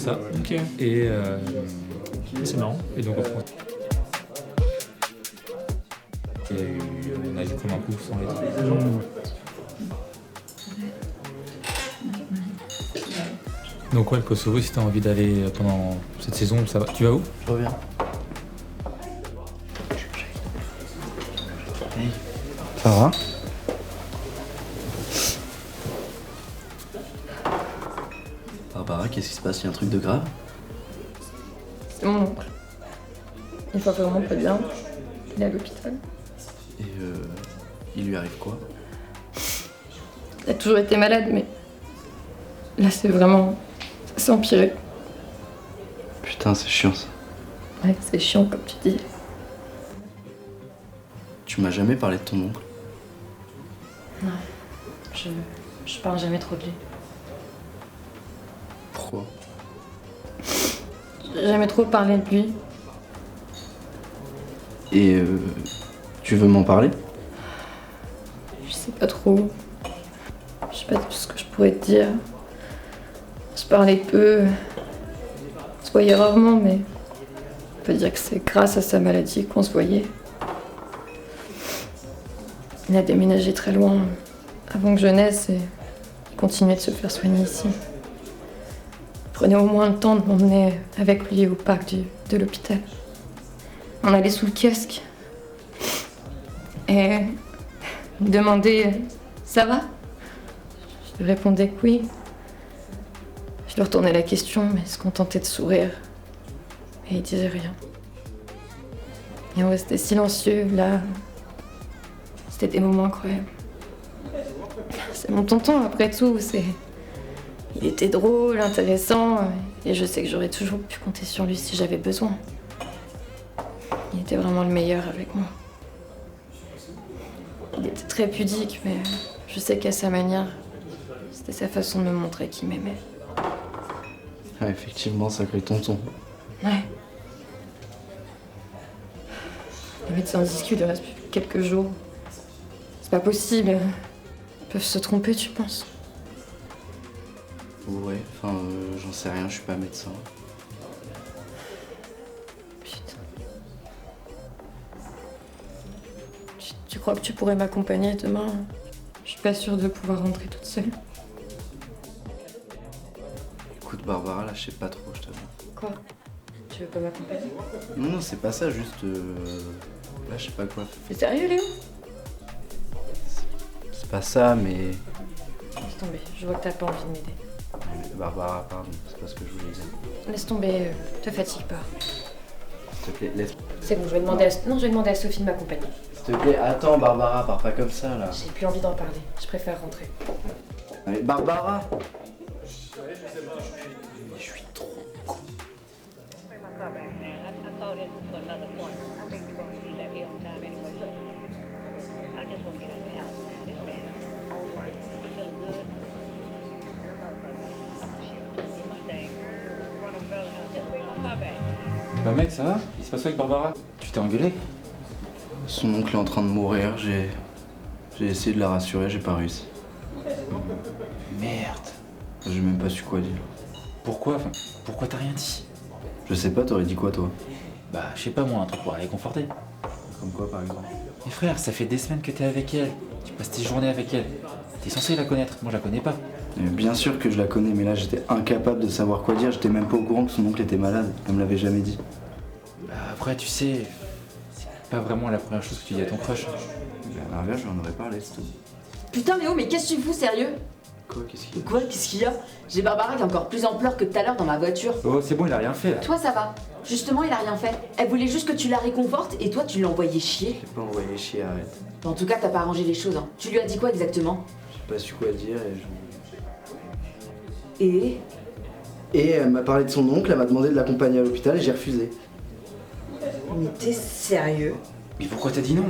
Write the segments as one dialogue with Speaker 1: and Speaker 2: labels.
Speaker 1: ça.
Speaker 2: Ok.
Speaker 1: Et,
Speaker 2: C'est marrant.
Speaker 1: et donc en France. On a dû prendre un coup sans les dire. Donc ouais, le Kosovo, si t'as envie d'aller pendant cette saison, ça va. Tu vas où?
Speaker 3: Je reviens. Hey. Ça va? Barbara, qu'est-ce qui se passe? Il y a un truc de grave?
Speaker 4: C'est mon oncle. Il va vraiment pas bien. Il est à l'hôpital.
Speaker 3: Et il lui arrive quoi?
Speaker 4: Il a toujours été malade, mais là c'est vraiment... ça s'est empiré.
Speaker 3: Putain, c'est chiant ça.
Speaker 4: Ouais, c'est chiant comme tu dis.
Speaker 3: Tu m'as jamais parlé de ton oncle?
Speaker 5: Non, je parle jamais trop de lui.
Speaker 3: Pourquoi?
Speaker 4: J'ai jamais trop parlé de lui.
Speaker 3: Et tu veux m'en parler?
Speaker 4: Je sais pas trop. Je sais pas tout ce que je pourrais te dire. Je parlais peu. On se voyait rarement, mais on peut dire que c'est grâce à sa maladie qu'on se voyait. Il a déménagé très loin avant que je naisse et il continuait de se faire soigner ici. Il prenait au moins le temps de m'emmener avec lui au parc de l'hôpital. On allait sous le kiosque et il me demandait « Ça va ?» Je lui répondais que oui. Je lui retournais la question, mais il se contentait de sourire. Et il disait rien. Et on restait silencieux, là. C'était des moments incroyables. C'est mon tonton, après tout. Il était drôle, intéressant. Et je sais que j'aurais toujours pu compter sur lui si j'avais besoin. Il était vraiment le meilleur avec moi. Il était très pudique, mais je sais qu'à sa manière, c'était sa façon de me montrer qu'il m'aimait.
Speaker 3: Ah, effectivement, sacré tonton.
Speaker 4: Ouais. Les médecins disent qu'il lui reste plus que quelques jours. C'est pas possible. Ils peuvent se tromper, tu penses?
Speaker 3: Ouais, enfin, j'en sais rien, je suis pas médecin.
Speaker 4: Putain. Tu crois que tu pourrais m'accompagner demain? Je suis pas sûre de pouvoir rentrer toute seule.
Speaker 3: Écoute, Barbara, là, je sais pas trop, je t'avoue.
Speaker 4: Quoi? Tu veux pas m'accompagner?
Speaker 3: Non, non, c'est pas ça, juste. Là, je sais pas quoi.
Speaker 4: T'es sérieux, Léo?
Speaker 3: C'est pas ça, mais.
Speaker 4: Laisse tomber, je vois que t'as pas envie de m'aider.
Speaker 3: Barbara, pardon, c'est pas ce que je voulais dire.
Speaker 4: Laisse tomber, te fatigue pas.
Speaker 3: S'il te plaît, laisse.
Speaker 4: C'est bon, je vais demander à... Non, je vais demander à Sophie de m'accompagner.
Speaker 3: S'il te plaît, attends, Barbara, pars pas comme ça, là.
Speaker 4: J'ai plus envie d'en parler, je préfère rentrer.
Speaker 3: Mais Barbara! Je suis trop con.
Speaker 1: Bah mec, ça va? Il se passe quoi avec Barbara? Tu t'es engueulé?
Speaker 3: Son oncle est en train de mourir, j'ai essayé de la rassurer, j'ai pas réussi.
Speaker 1: Merde.
Speaker 3: J'ai même pas su quoi dire.
Speaker 1: Pourquoi? Enfin, pourquoi t'as rien dit?
Speaker 3: Je sais pas, t'aurais dit quoi toi?
Speaker 1: Bah, je sais pas moi, un truc pour aller conforter.
Speaker 3: Comme quoi par exemple?
Speaker 1: Mais frère, ça fait des semaines que t'es avec elle. Tu passes tes journées avec elle. T'es censé la connaître, moi je la connais pas.
Speaker 3: Bien sûr que je la connais, mais là j'étais incapable de savoir quoi dire, j'étais même pas au courant que son oncle était malade, elle me l'avait jamais dit.
Speaker 1: Bah après, tu sais, c'est pas vraiment la première chose que tu dis à ton crush.
Speaker 3: À l'inverse, j'en aurais parlé, c'est tout.
Speaker 6: Putain Léo, mais qu'est-ce que tu fous, sérieux?
Speaker 3: Quoi, qu'est-ce qu'il y a?
Speaker 6: Quoi, qu'est-ce qu'il y a? J'ai Barbara qui est encore plus en pleurs que tout à l'heure dans ma voiture.
Speaker 1: Oh, c'est bon, il a rien fait là.
Speaker 6: Toi ça va. Justement, il a rien fait. Elle voulait juste que tu la réconfortes et toi tu l'as envoyé chier.
Speaker 3: J'ai pas envoyé chier, arrête.
Speaker 6: En tout cas, t'as pas arrangé les choses, hein. Tu lui as dit quoi exactement?
Speaker 3: J'ai pas su quoi dire et
Speaker 6: Et
Speaker 3: Et elle m'a parlé de son oncle, elle m'a demandé de l'accompagner à l'hôpital et j'ai refusé.
Speaker 6: Mais t'es sérieux?
Speaker 1: Mais pourquoi t'as dit non?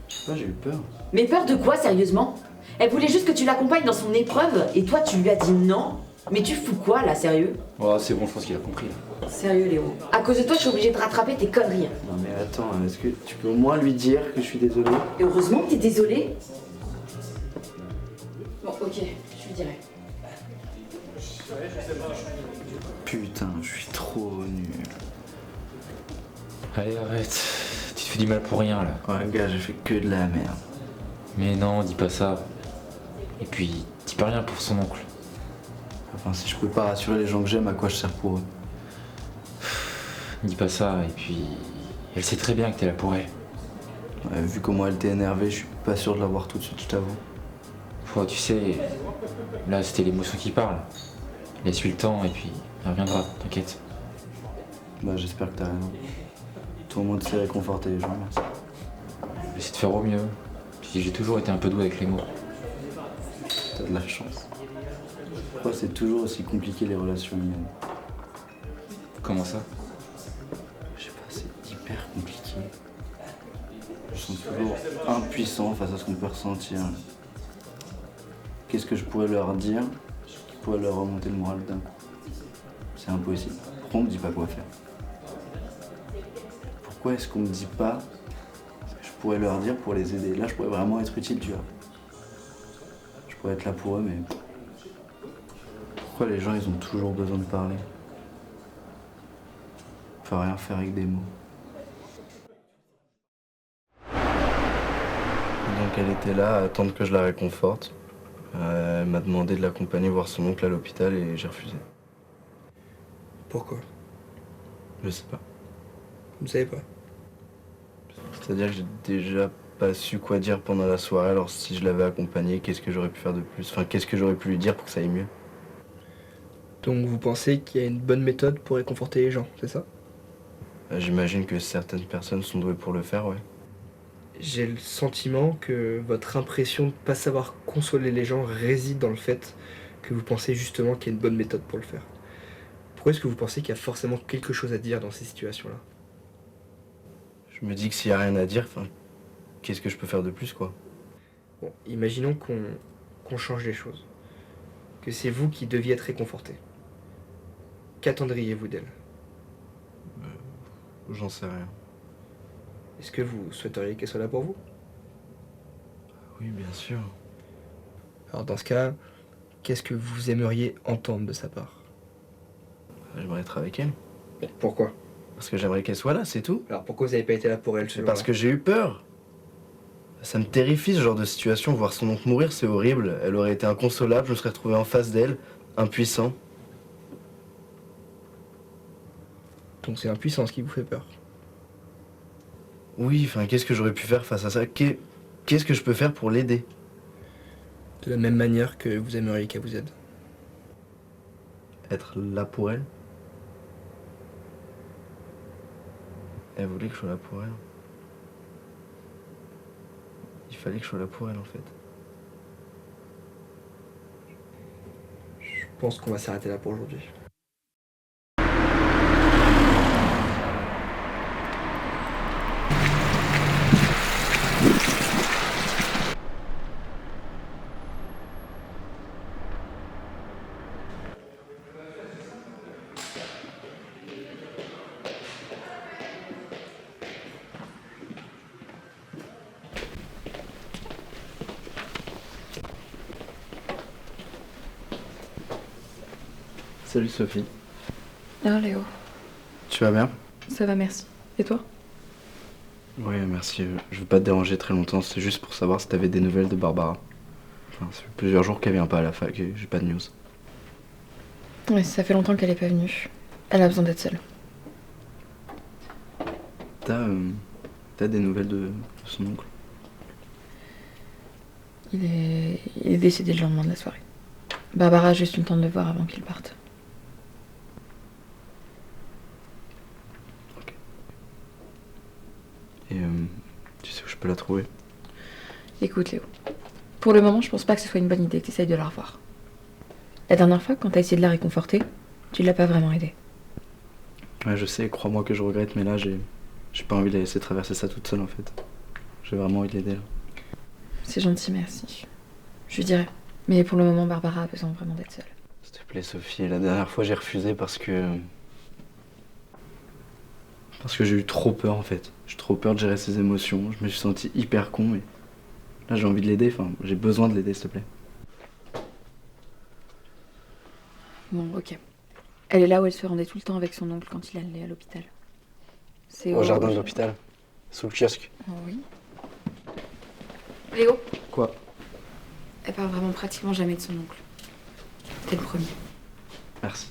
Speaker 3: Je sais pas, j'ai eu peur.
Speaker 6: Mais peur de quoi, sérieusement? Elle voulait juste que tu l'accompagnes dans son épreuve et toi tu lui as dit non? Mais tu fous quoi là, sérieux?
Speaker 1: Oh, c'est bon, je pense qu'il a compris là.
Speaker 6: Sérieux Léo, à cause de toi je suis obligée de rattraper tes conneries.
Speaker 3: Non mais attends, est-ce que tu peux au moins lui dire que je suis désolé?
Speaker 6: Et heureusement que t'es désolée. Bon ok, je lui dirai.
Speaker 3: Putain, je suis trop nul.
Speaker 1: Allez, arrête. Tu te fais du mal pour rien, là.
Speaker 3: Ouais, gars, j'ai fait que de la merde.
Speaker 1: Mais non, dis pas ça. Et puis, dis pas rien pour son oncle.
Speaker 3: Enfin, si je peux pas rassurer les gens que j'aime, à quoi je sers pour eux?
Speaker 1: Dis pas ça, et puis... Elle sait très bien que t'es là pour elle.
Speaker 3: Ouais, vu comment elle t'est énervée, je suis pas sûr de l'avoir tout de suite, je t'avoue.
Speaker 1: Oh, tu sais, là, c'était l'émotion qui parle. Laisse-lui le temps, et puis, elle reviendra, t'inquiète.
Speaker 3: Bah, j'espère que t'as raison. Tout le monde s'est réconforté les gens, merci.
Speaker 1: J'essaie de faire au mieux. Puis j'ai toujours été un peu doux avec les mots.
Speaker 3: T'as de la chance. Pourquoi c'est toujours aussi compliqué les relations humaines?
Speaker 1: Comment ça?
Speaker 3: Je sais pas, c'est hyper compliqué. Je sens toujours impuissant face à ce qu'on peut ressentir. Qu'est-ce que je pourrais leur dire qui pourrait leur remonter le moral d'un coup? C'est impossible. Pourquoi on me dit pas quoi faire? Pourquoi est-ce qu'on me dit pas ce que je pourrais leur dire pour les aider? Là, je pourrais vraiment être utile, tu vois. Je pourrais être là pour eux, mais... Pourquoi les gens, ils ont toujours besoin de parler? Faut rien faire avec des mots. Donc elle était là à attendre que je la réconforte. Elle m'a demandé de l'accompagner voir son oncle à l'hôpital et j'ai refusé.
Speaker 7: Pourquoi?
Speaker 3: Je sais pas.
Speaker 7: Vous savez pas?
Speaker 3: C'est-à-dire que j'ai déjà pas su quoi dire pendant la soirée, alors si je l'avais accompagné, qu'est-ce que j'aurais pu faire de plus? Enfin, qu'est-ce que j'aurais pu lui dire pour que ça aille mieux?
Speaker 7: Donc vous pensez qu'il y a une bonne méthode pour réconforter les gens, c'est ça?
Speaker 3: J'imagine que certaines personnes sont douées pour le faire, ouais.
Speaker 7: J'ai le sentiment que votre impression de ne pas savoir consoler les gens réside dans le fait que vous pensez justement qu'il y a une bonne méthode pour le faire. Pourquoi est-ce que vous pensez qu'il y a forcément quelque chose à dire dans ces situations-là?
Speaker 3: Je me dis que s'il y a rien à dire, enfin, qu'est-ce que je peux faire de plus, quoi?
Speaker 7: Bon, imaginons qu'on change les choses. Que c'est vous qui deviez être réconforté. Qu'attendriez-vous d'elle?
Speaker 3: J'en sais rien.
Speaker 7: Est-ce que vous souhaiteriez qu'elle soit là pour vous?
Speaker 3: Oui, bien sûr.
Speaker 7: Alors dans ce cas, qu'est-ce que vous aimeriez entendre de sa part?
Speaker 3: J'aimerais être avec elle.
Speaker 7: Pourquoi?
Speaker 3: Parce que j'aimerais qu'elle soit là, c'est tout.
Speaker 7: Alors pourquoi vous n'avez pas été là pour elle
Speaker 3: C'est
Speaker 7: selon
Speaker 3: parce
Speaker 7: moi?
Speaker 3: que j'ai eu peur. Ça me terrifie ce genre de situation. Voir son oncle mourir, c'est horrible. Elle aurait été inconsolable, je me serais retrouvé en face d'elle, impuissant.
Speaker 7: Donc c'est l'impuissance qui vous fait peur.
Speaker 3: Oui, enfin, qu'est-ce que j'aurais pu faire face à ça? Qu'est-ce que je peux faire pour l'aider?
Speaker 7: De la même manière que vous aimeriez qu'elle vous aide.
Speaker 3: Être là pour elle? Elle voulait que je sois là pour elle. Il fallait que je sois là pour elle, en fait.
Speaker 7: Je pense qu'on va s'arrêter là pour aujourd'hui.
Speaker 3: Salut Sophie.
Speaker 4: Ah, Léo,
Speaker 3: Tu vas bien?
Speaker 4: ça va, merci. Et toi?
Speaker 3: Oui, merci. Je veux pas te déranger très longtemps, c'est juste pour savoir si t'avais des nouvelles de Barbara. Enfin, ça fait plusieurs jours qu'elle vient pas à la fac et j'ai pas de news.
Speaker 4: Ouais, ça fait longtemps qu'elle est pas venue. Elle a besoin d'être seule.
Speaker 3: T'as des nouvelles de son oncle?
Speaker 4: Il est décédé le lendemain de la soirée. Barbara a juste eu le temps de le voir avant qu'il parte.
Speaker 3: Et tu sais où je peux la trouver?
Speaker 4: Écoute, Léo. Pour le moment, je pense pas que ce soit une bonne idée que tu essayes de la revoir. La dernière fois, quand t'as essayé de la réconforter, tu l'as pas vraiment aidée.
Speaker 3: Ouais, je sais, crois-moi que je regrette, mais là, j'ai pas envie de la laisser traverser ça toute seule, en fait. J'ai vraiment envie de l'aider, là.
Speaker 4: C'est gentil, merci. Je lui dirai. Mais pour le moment, Barbara a besoin vraiment d'être seule.
Speaker 3: S'il te plaît, Sophie, la dernière fois, j'ai refusé parce que j'ai eu trop peur, en fait. J'ai trop peur de gérer ses émotions. Je me suis senti hyper con, et là, j'ai envie de l'aider. Enfin, j'ai besoin de l'aider, s'il te plaît.
Speaker 4: Bon, ok.
Speaker 8: Elle est là où elle se rendait tout le temps avec son oncle quand il allait à l'hôpital. C'est
Speaker 3: Au jardin de l'hôpital, sous le kiosque.
Speaker 8: Oh, oui. Léo,
Speaker 3: Quoi?
Speaker 8: elle parle vraiment pratiquement jamais de son oncle. T'es le premier.
Speaker 3: Merci.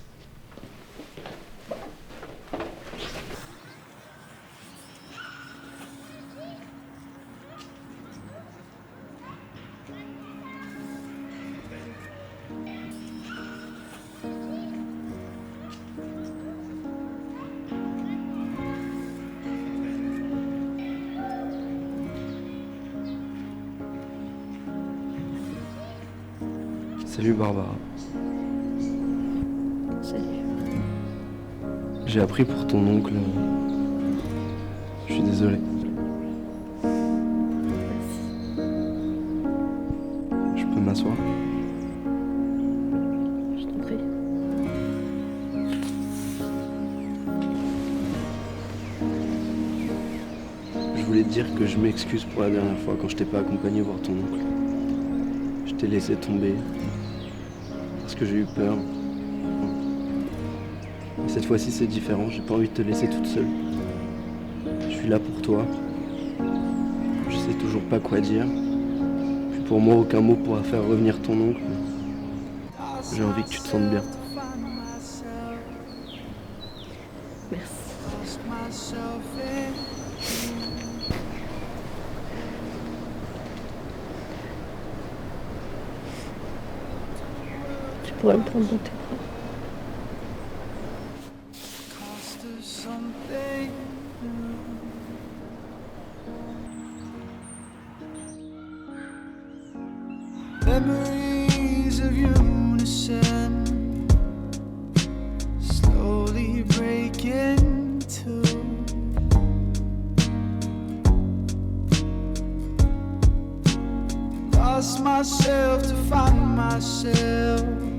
Speaker 3: Salut Barbara.
Speaker 4: Salut.
Speaker 3: J'ai appris pour ton oncle. Je suis désolé. Je peux m'asseoir?
Speaker 4: Je t'en prie.
Speaker 3: Je voulais te dire que je m'excuse pour la dernière fois quand je t'ai pas accompagné voir ton oncle. Je t'ai laissé tomber parce que j'ai eu peur. Mais cette fois-ci c'est différent, j'ai pas envie de te laisser toute seule. Je suis là pour toi. Je sais toujours pas quoi dire. Puis pour moi aucun mot pourra faire revenir ton oncle. J'ai envie que tu te sentes bien.
Speaker 4: Merci. Tu pourrais me prendre dans tes bras.
Speaker 9: Memories of unison slowly breaking too. Lost myself to find myself.